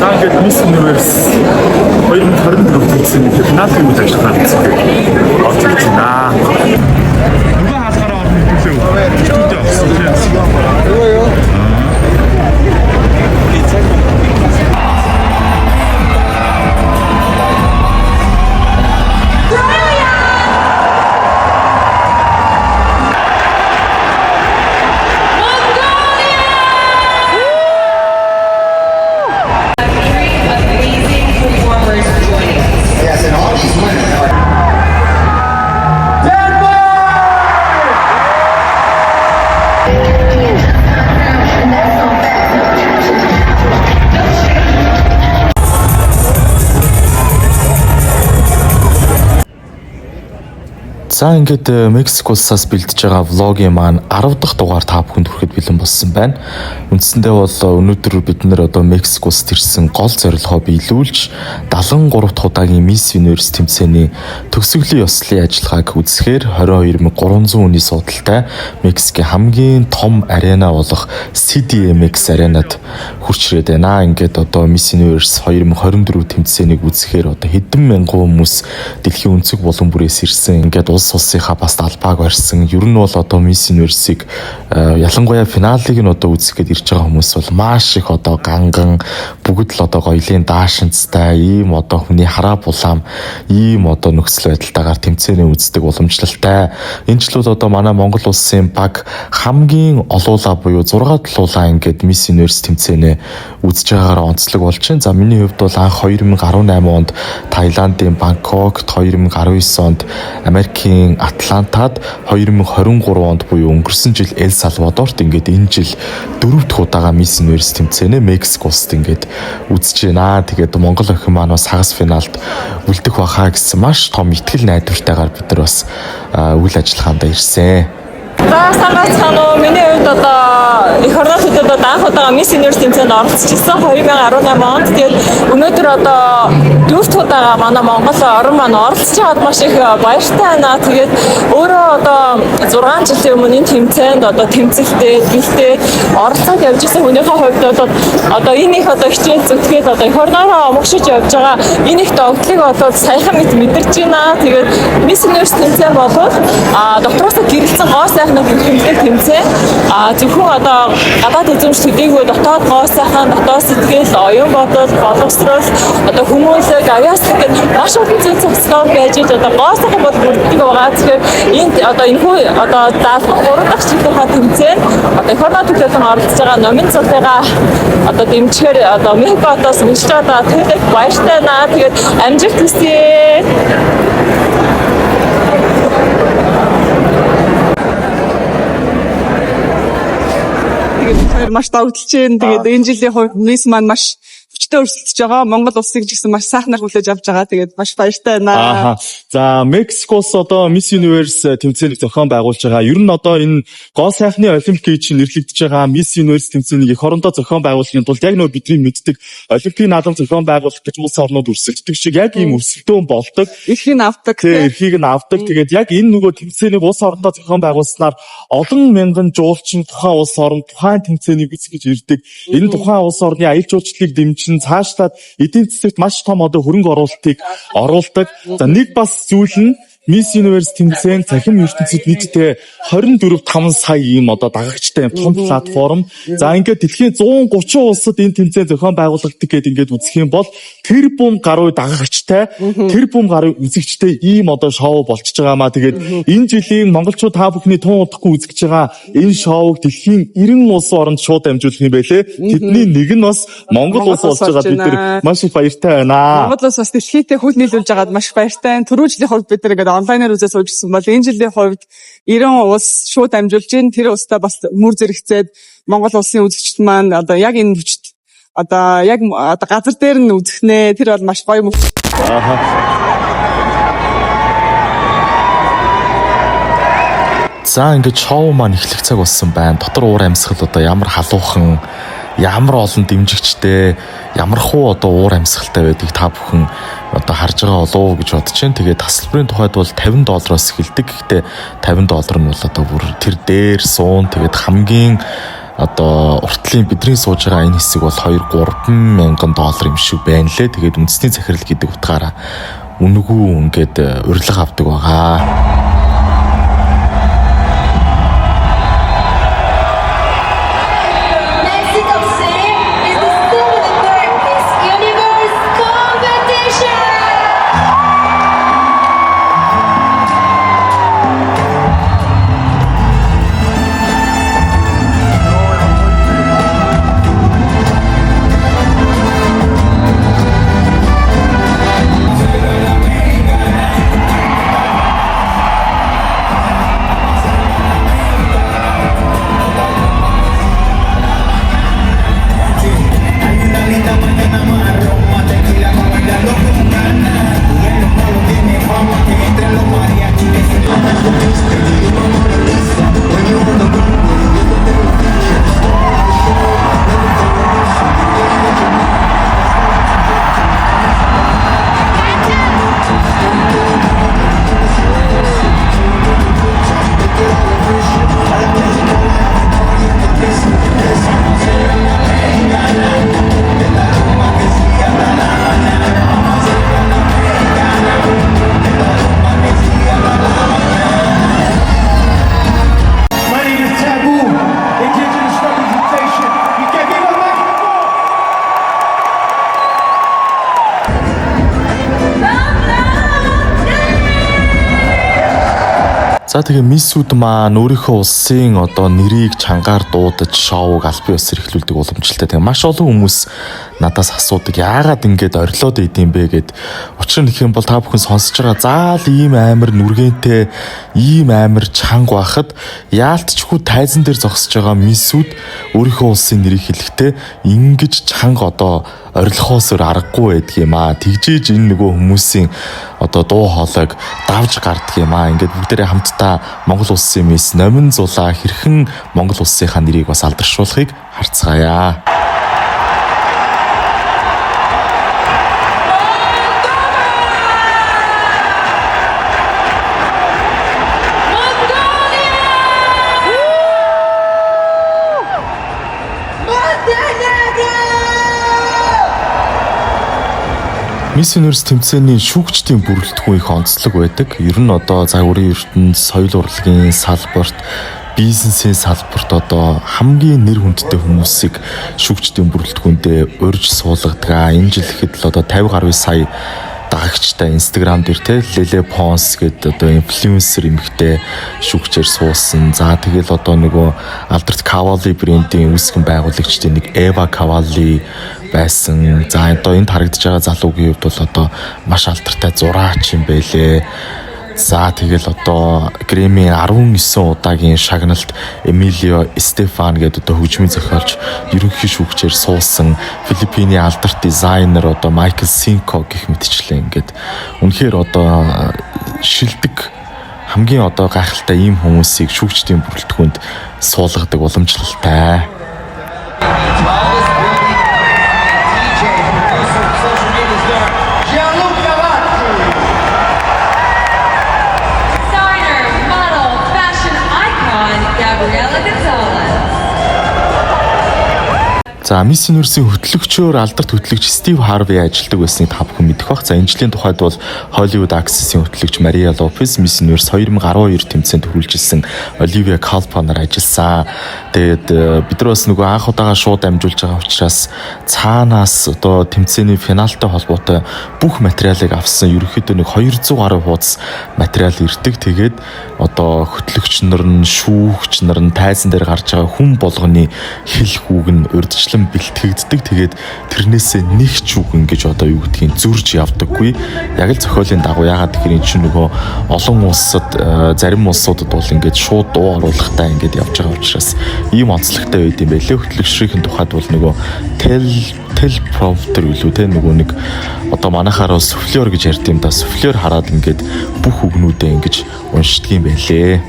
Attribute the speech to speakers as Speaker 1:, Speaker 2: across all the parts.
Speaker 1: За ингээд Miss Universe 2024 тэмцээний финалийн үед ажиллагаа үзүүлээ. Орж ирж байна. Нөгөө хаалгаараа орно гэдэг лээ. Студио авсан тийм. Юу.
Speaker 2: За ингээд Мексикоос бэлдэж байгаа влогийн маань 10 дахь дугаар та бүхэнд хүрэхэд бэлэн болсон байна. Үндсэндээ бол өнөөдөр бид нэр одоо Мексикоос ирсэн гол зорилгоо биелүүлж 73 дахь удаагийн Miss Universe тэмцээний төгсгөлийн ёслолын ажиллагааг үзэхээр 22,300 хүний суудалтай Мексикийн хамгийн том арена болох CDMX аренад хурч ирээд байна. Ингээд одоо Miss Universe 2024 тэмцээнийг үзэхээр одоо хэдэн мянган хүмүүс дэлхийн өнцөг булан бүрээс ирсэн. Ингээд улсынхаа бас талбайг барьсан. Ер нь бол одоо Miss Universe-ийг ялангуяа финалыг нь одоо үзэх гээд ирж байгаа хүмүүс бол маш их одоо ганган бүгд л одоо гоёлын даашинцтай ийм одоо хүний хараа булаам ийм одоо нөхцөл байдалтайгаар тэмцээний үздэг уламжлалтай. Энэ ч л одоо манай Монгол улсын баг хамгийн олуулаа буюу 6 талуулаа ингээд Miss Universe тэмцээнэ үзэж байгаагаар онцлог болж байна. За миний хувьд бол анх 2018 онд Таиландын Бангкокт, 2019 онд Америкийн Атлантад, 2023 онд буюу өнгөрсөн жил Эл Салвадорт ингээд энэ жил 4 дахь удаага Miss Universe тэмцээнэ Мексикост ингээд үзэж байна. Тэгээд Монгол охин маань бас хагас финалд үлдэх бахаа гэсэн маш том ихтгэл найдвартайгаар бид нар бас үйл ажиллагаанд ирсэн.
Speaker 3: За санаа миний хувьд одоо эх орнуудад одоо анх удаа Miss Universe тэмцээнд оролцчихсан 2018 онд. Тэгээд өнөөдөр одоо дөрөвт удаа манай Монгол орн маань оролцож байгаад маш их баяртай байна. Тэгээд өөрөө одоо 6 жилийн өмнө энэ тэмцээнд одоо тэмцэлтэй бэлтээд оролцоод явж исэн хүнийхээ хувьд одоо энэ их одоо хичээл зүтгээд одоо эх орноо омогшиж явж байгаа энэ их догтлыг одоо саяхан мэдэрч байна. Тэгээд Miss Universe тэмцээн болоод дотроос гэрэлцэн гоо сайхныг хэмждэг тэмцээн. Зөвхөн одоо гадаад эзэмш төдийгүй дотоод гоо сайхан, дотоод сэтгэл, оюун бодол, боловсрол, одоо хүмүүнлэг, аяас гэдэг маш олон зүйл цогцлоо байж одоо гоо сайхан бол бүрддэг байгаа. Тэгэхээр энд одоо энэ хүү одоо 73 дахь жилийнхаа тэмцээн одоо эх орноо төлөөлөн оролцож байгаа номинцуудаа одоо дэмжихээр одоо Мехикотоос мэлж байгаа тэгээд баяртай байна. Тэгээд амжилт хүсье. Маш давталж байна. Тэгээд энэ жилийн хувьд Miss маань маш хүчтэй өрсөлдөж байгаа. Монгол улсыг ч гэсэн маш сайхнаар хүлээж авч байгаа. Тэгээд маш баяртай байна.
Speaker 1: За Мексикоос одоо Miss Universe тэмцээнийг зохион байгуулж байгаа. Ер нь одоо энэ гоо сайхны олимпикийг чинь нэрлэгдэж байгаа Miss Universe тэмцээнийг эх орондоо зохион байгуулахын тулд яг нөгөө бидний мэддэг олимпийн наадам зохион байгуулах гэж улс орнууд өрсөлддөг шиг яг ийм өрсөлдөөн болдог.
Speaker 3: Эрхийг нь авдаг.
Speaker 1: Эрхийг нь авдаг. Тэгээд яг энэ нөгөө тэмцээнийг улс орондоо зохион байгуулснаар олон мянган жуулчин тухайн улс оронд тухайн тэмцээнийг үзэх гэж ирдэг. Энэ тухайн улс орны аялал жуулчлалыг дэмжин цаашлаад эдийн засагт маш том одоо хөрөнгө оруулалтыг оруулдаг. За нэг бас зүйл нь Miss Universe тэмцээн цахим ертөнцид нийтдээ 24.5 сая ийм одоо дагагчтай том платформ. За ингээд дэлхийн 130 улсад энэ тэмцээн зохион байгуулагддаг гэдээ ингээд үзэх юм бол тэр бум гаруй дагагчтай, тэр бум гаруй үзэгчтэй ийм одоо шоу болчихж байгаамаа. Тэгээд энэ жилийн монголчууд та бүхний тун удахгүй үзэж байгаа энэ шоуг дэлхийн 90 улсын оронд шууд дамжуулах юм байлээ. Тэдний нэг нь бас Монгол улс болж байгаа. Бид нар маш их баяртай байна.
Speaker 3: Монгол улс бас дэлхийдээ хөл нийлүүлж байгаад маш баяртай. Түрүү жилийн хувьд бид нар онлайнаар үзээ суужсэн бол энэ жилийн хувьд 90 улс шууд дамжуулж байна. Тэр улстай бас мөр зэрэгцээд Монгол улсын үзэгчд маань одоо яг энэ хүчт одоо яг одоо газар дээр нь үзэх нэ. Тэр бол маш гоё мөн.
Speaker 2: За ингээд шоу маань эхлэх цаг болсон байна. Дотор уур амьсгал одоо ямар халуухан, ямар олон дэмжигчтэй, ямар хуу одоо уур амьсгалтай байдгийг та бүхэн одоо харж байгаа болов гэж бодож байна. Тэгээд тасалбарын тухайд бол $50 эхэлдэг. Гэхдээ $50 нь бол одоо бүр тэр дээр суун тэгээд хамгийн одоо уртлын бидний сууж байгаа энэ хэсэг бол 2-3 мянган доллар юм шиг байна лээ. Тэгээд үндэсний захирал гэдэг утгаараа үнэгүй ингээд урилга авдаг байгаа. За тэгээ миссүүд маань өөрийнхөө улсын одоо нэрийг чангаар дуудаж шоуг аль бие усэр эхлүүлдэг уламжлалтай. Тэгээ маш олон хүмүүс надаас асуудаг яагаад ингэж орилоод идэм бэ гэд. Учир нь их юм бол та бүхэн сонсож байгаа заал ийм амар нүргэнтэй ийм амар чанга байхад яалтчгүй тайзан дээр зогсож байгаа миссүүд өөрийнхөө улсын нэрийг хэлэхдээ ингэж чанга одоо орилохоос аргагүй байдаг юм аа. Тэгжээж энэ нөгөө хүмүүсийн одоо дуу хоолойг давж гардаг юм аа. Ингээд бүгдээрээ хамтдаа Монгол улсын мисс Номин Зулаа хэрхэн Монгол улсынхаа нэрийг бас алдаршуулахыг харцгаая. Мисс Universe тэмцээний шүүгчдийн бүрэлдэхүүн их онцлог байдаг. Ер нь одоо загварын ертөнд, соёл урлагийн салбарт, бизнесийн салбарт одоо хамгийн нэр хүндтэй хүмүүсийг шүүгчдийн бүрэлдэхүүндээ урьж суулгадаг. Энэ жил ихэд л одоо 50 гаруй сая дагагчтай Instagram дээр те Lele Pons гэдэг одоо инфлюенсер эмэгтэй шүүгчээр суусан. За тэгэл одоо нөгөө Alberto Cavalli брендийн үүсгэн байгуулагчдын нэг Eva Cavalli байсан. За одоо энд харагдаж байгаа залуугийн хувьд бол одоо маш алдартай зураач юм байлээ. За тэгэл одоо Грэмми 19 удаагийн шагналт Эмилио Стефан гэдэг одоо хөгжмийн зохиолч ерөнхий шүүгчээр суусан. Филиппиний алдарт дизайнер одоо Майкл Синко гэх мэтчлэн ингээд үнэхээр одоо шилдэг хамгийн одоо гайхалтай ийм хүмүүсийг шүүгчдийн бүрэлдэхүүнд суулгадаг уламжлалтай. За Miss Universe-ийн хөтлөгчөөр алдарт хөтлөгч Стив Харви ажилладаг байсныг та бүхэн мэдэх бах. За энэ жилийн тухайд бол Hollywood Access-ийн хөтлөгч Мария Лопес Miss Universe 2012 тэмцээнд хүрүүлжсэн Оливия Калпанаар ажилласан. Тэгээд бид нар бас нөгөө анх удаага шууд амжуулж байгаа учраас цаанаас одоо тэмцээний финалтай холбоотой бүх материалыг авсан. Ерөнхийдөө нэг 200 гаруй хуудас материал ирдэг. Тэгээд одоо хөтлөгч нар нь, шүүгч нар нь тайзан дээр гарч байгаа хүн болгоны хэл хүүг нь урьдчилан бэлтгэгддэг. Тэгээд тэрнээсээ нэг ч үг ингэж одоо юу гэдгийг зөрж явдаггүй. Яг л зохиолын дагуу ягаад гэхээр энэ чинь нөгөө олон улсад зарим улсуудад бол ингэж шууд дуу оруулахтай ингэж явж байгаа учраас ийм онцлогтой байд юм байлээ. Хөтлөгчрийн тухайд бол нөгөө teleprompter үлээ те нөгөө нэг одоо манайхаар суфлер гэж ярьд юм да. Суфлер хараад ингээд бүх үгнүүдээ ингэж уншдаг юм байлээ.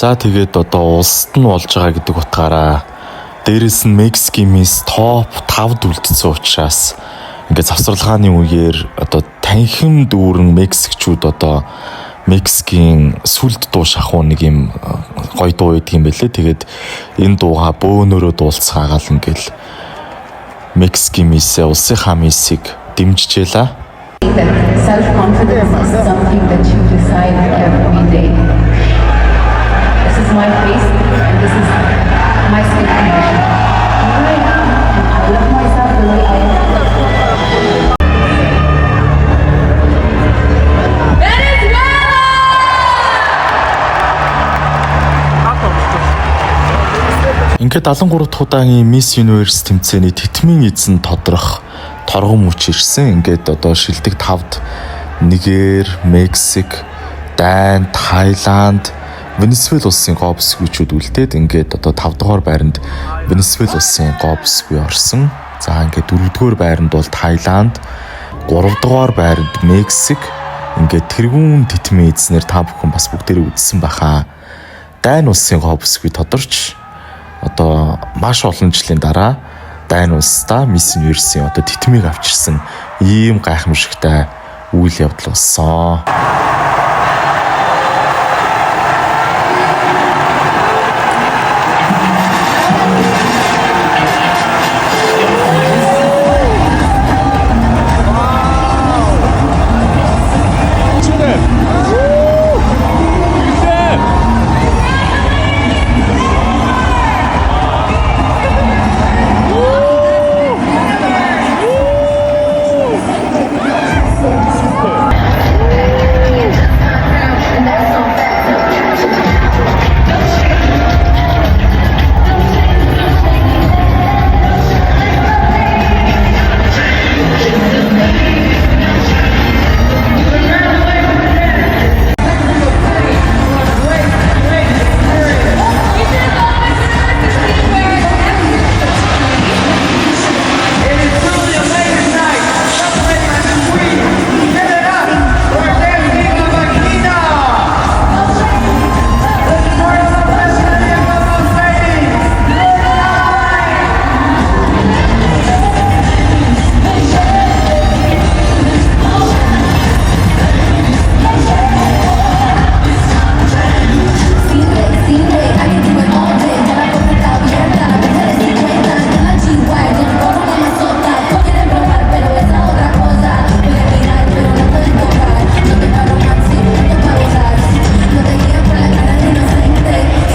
Speaker 2: За тэгээд одоо улсад нь болж байгаа гэдэг утгаараа дээрэс нь Мексикийн мисс топ 5-д үлдсэн учраас ингээд завсралгааны үеэр одоо танхим дүүрэн мексикчүүд одоо Мексикийн сүлд дуу шахуу нэг юм гоё дуу байдаг юм байлээ. Тэгээд энэ дууга бөөнөрөө дуулцгаагаал ингээл Мексикийн миссээ улсынхаа миссийг дэмжижээлаа.
Speaker 4: Self-confidence is something that you decide every day. This is my face and this is my skin condition. Here I am and I love myself the way I am.
Speaker 2: Ингээд 73 дахь удаагийн Miss Universe тэмцээний тэтмийн эзэн тодрох торгон мөч ирсэн. Ингээд одоо шилдэг 5-д Нигер, Мексик, Дайн, Тайланд, Венесуэл улсын гоо бүсгүйчүүд үлдээд ингээд одоо 5 дугаар байранд Венесуэл улсын гоо бүсгүй орсон. За ингээд 4 дугаар байранд бол Тайланд, 3 дугаар байранд Мексик. Ингээд тэргүүн тэтмийн эзнэр та бүхэн бас бүгдээрээ үзсэн баха. Дайн улсын гоо бүсгүй тодорч одоо маш олон жилийн дараа Дайн улсдаа Miss Universe-ийн одоо тэтмийг авчирсан ийм гайхамшигтай үйл явдал болсон.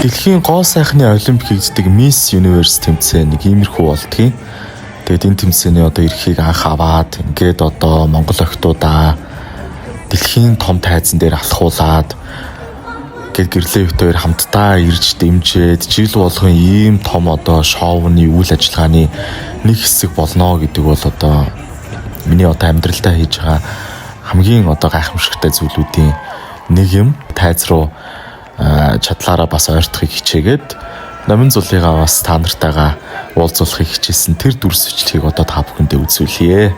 Speaker 2: Дэлхийн гоо сайхны олимпик эздэг Miss Universe тэмцээн нэг иймэрхүү болдгийн. Тэгээд энэ тэмцээний одоо эрхийг анх аваад ингээд одоо Монгол охтуудаа дэлхийн том тайзан дээр алхуулад гээд гэрлээ битээр хамтдаа ирж дэмжиж жил болгон ийм том одоо шоуны үйл ажиллагааны нэг хэсэг болно гэдэг бол одоо миний одоо амьдралдаа хийж байгаа хамгийн одоо гайхамшигтай зүйлүүдийн нэг юм. Тайз руу чадлаараа бас ойртохыг хичээгээд номин зулыгаа бас та нартайгаа уулзуулахыг хичээсэн тэр дүрсвчлэгийг одоо та бүхэндээ үзүүлье.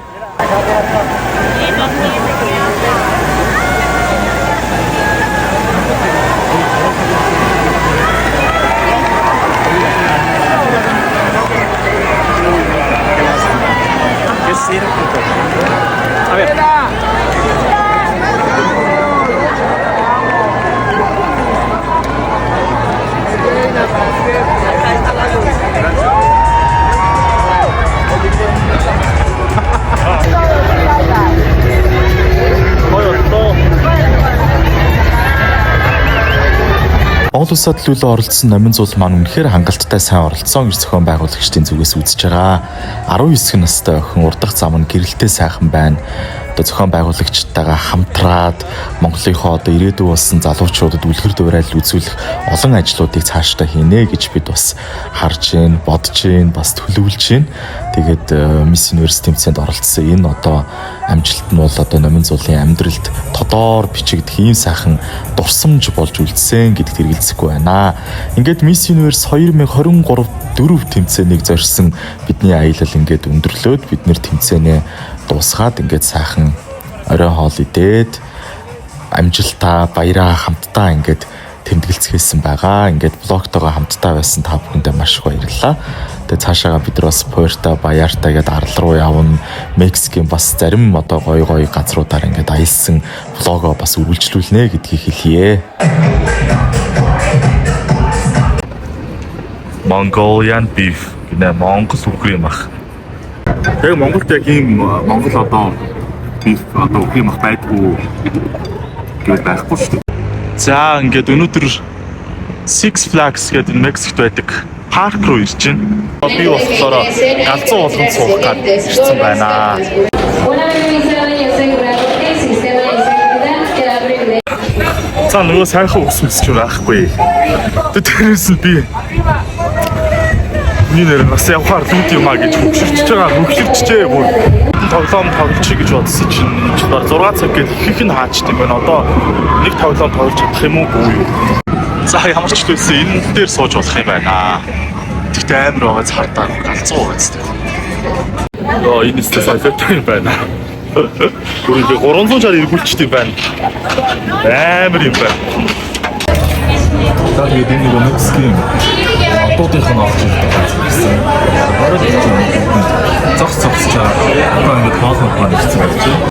Speaker 2: Монгол улсад төлөө оролцсон номин зул маань үнэхээр хангалттай сайн оролцсон гэж зохион байгуулагчдын зүгээс үзэж байгаа. 19 настай охин урдах зам нь гэрэлтэй сайхан байна. Одоо зохион байгуулагчтайгаа хамтраад Монголынхоо одоо ирээдүйн болсон залуучуудад үлгэр дуурайл үзүүлэх олон ажлуудыг цаашдаа хийнэ гэж бид бас харж гин, бодож гин, бас төлөвлөж гин. Тэгээд Miss Universe тэмцээнд оролцсон энэ одоо амжилт нь бол одоо номин зулын амьдралд тодоор бичигдэх ийм сайхан дурсамж болж үлдсэн гэдэгт хэрэгэлцэхгүй байна. Ингээд Miss Universe 2023 4 тэмцээнийг зорьсон бидний аялал ингээд өндөрлөөд бид нэр тэмцээнээ дуусгаад ингээд сайхан орой хоол идээд амжилтаа баяраа хамтдаа ингээд тэмдэглэцгээсэн байгаа. Ингээд блогтойгоо хамтдаа байсан та бүхэндээ маш их баярлалаа. Тэгээ цаашаага бид нар бас Puerto Vallarta гэдэг арал руу явна. Мексикийн бас зарим одоо гоё газруудаар ингээд аялсан влогоо бас үргэлжлүүлнэ гэдгийг хэлье. Mongolian beef гэнэ Монгол үхрийн мах. Тэгээ Монголд яг ийм Монгол одоо beef одоо үхрийн мах байдгүй гэж байхгүй шүү дээ. За ингээд өнөөдөр Six Flags гэдэг Мексикт байдаг парк руу ирж байна. Би болохоор галзуу болгонд суух гэж ирсэн байна. За нөгөө сайхан ус ч байхгүй. Тэрээс нь би нэр бас явахаар лүүд юмаа гэж хөвгшөрч байгаа. Хөвгшөрчжээ бүр. Тоглоом тоглочих гэж бодсон чинь 6 цаг гээд их нь хаачдаг байна. Одоо нэг тоглоом тоглож чадах юм уу үгүй юу? За ямар ч хэлсэн энэ дээр сууж болох юм байна. Тэгтээ амар байгаа цаардаа галзуу байцтай. Энэ сте сайфтай юм байна. Гүр ингээ 360 эргүүлчтэй байна. Амар юм байна. Так бид энэ Мексикийн одоодынх нь орж ирдэг гэсэн. Ороод ирж байгаа. Зогсож байгаа. Одоо ингээ тоолмол байна гэсэн үг чинь.